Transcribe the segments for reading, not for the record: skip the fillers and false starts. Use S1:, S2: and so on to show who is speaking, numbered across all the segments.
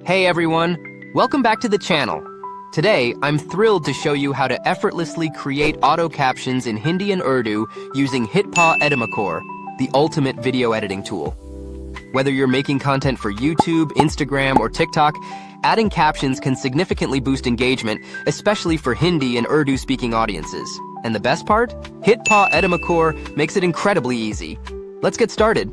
S1: Hey everyone, welcome back to the channel. Today, I'm thrilled to show you how to effortlessly create auto-captions in Hindi and Urdu using HitPaw Edimakor, the ultimate video editing tool. Whether you're making content for YouTube, Instagram, or TikTok, adding captions can significantly boost engagement, especially for Hindi and Urdu speaking audiences. And the best part? HitPaw Edimakor makes it incredibly easy. Let's get started.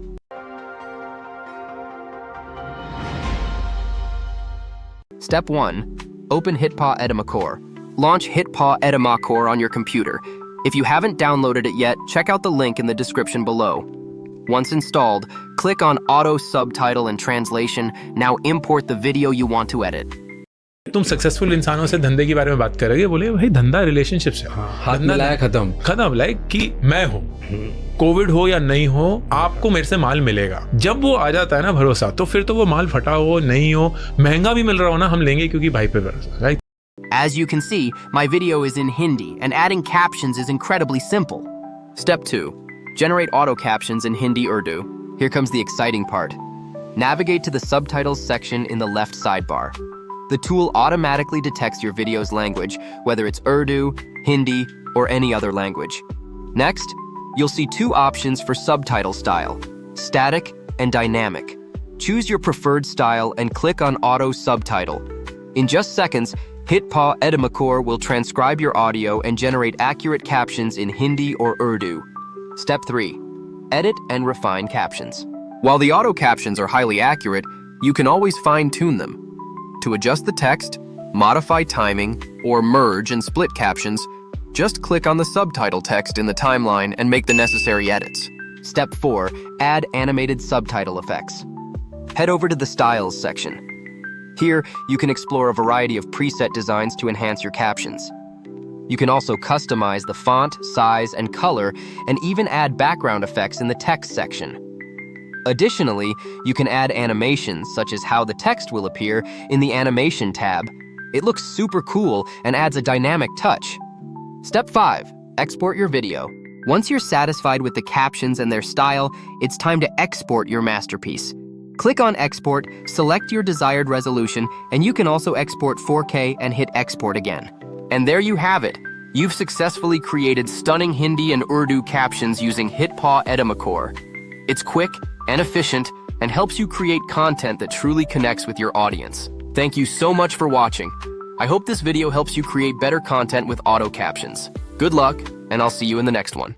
S1: Step 1. Open HitPaw Edimakor. Launch HitPaw Edimakor on your computer. If you haven't downloaded it yet, check out the link in the description below. Once installed, click on Auto, Subtitle, and Translation. Now import the video you want to edit.
S2: तुम successful इंसानों से धंधे के बारे में बात करोगे, बोले भाई धंधा रिलेशनशिप से
S3: हाथ मिलाया खत्म
S2: लाइक कि मैं हूँ, कोविड हो या नहीं हो, आपको मेरे से माल मिलेगा। जब वो आ जाता है ना भरोसा, तो फिर तो वो माल फटा हो नहीं हो, महंगा भी मिल रहा हो ना, हम लेंगे क्योंकि भाई पे भरोसा, right?
S1: As you can see, my video is in Hindi and adding captions is incredibly simple. Step 2. Generate auto captions in Hindi Urdu. Here comes the exciting part. Navigate to the subtitles section in the left sidebar. The tool automatically detects your video's language, whether it's Urdu, Hindi, or any other language. Next, you'll see two options for subtitle style, static and dynamic. Choose your preferred style and click on Auto Subtitle. In just seconds, HitPaw Edimakor will transcribe your audio and generate accurate captions in Hindi or Urdu. Step 3. Edit and refine captions. While the auto captions are highly accurate, you can always fine-tune them. To adjust the text, modify timing, or merge and split captions, just click on the subtitle text in the timeline and make the necessary edits. Step 4. Add animated subtitle effects. Head over to the Styles section. Here, you can explore a variety of preset designs to enhance your captions. You can also customize the font, size, and color, and even add background effects in the text section. Additionally, you can add animations, such as how the text will appear in the Animation tab. It looks super cool and adds a dynamic touch. Step 5. Export your video. Once you're satisfied with the captions and their style, it's time to export your masterpiece. Click on Export, select your desired resolution, and you can also export 4K and hit Export again. And there you have it. You've successfully created stunning Hindi and Urdu captions using HitPaw Edimakor. It's quick and efficient and helps you create content that truly connects with your audience. Thank you so much for watching. I hope this video helps you create better content with auto captions. Good luck, and I'll see you in the next one.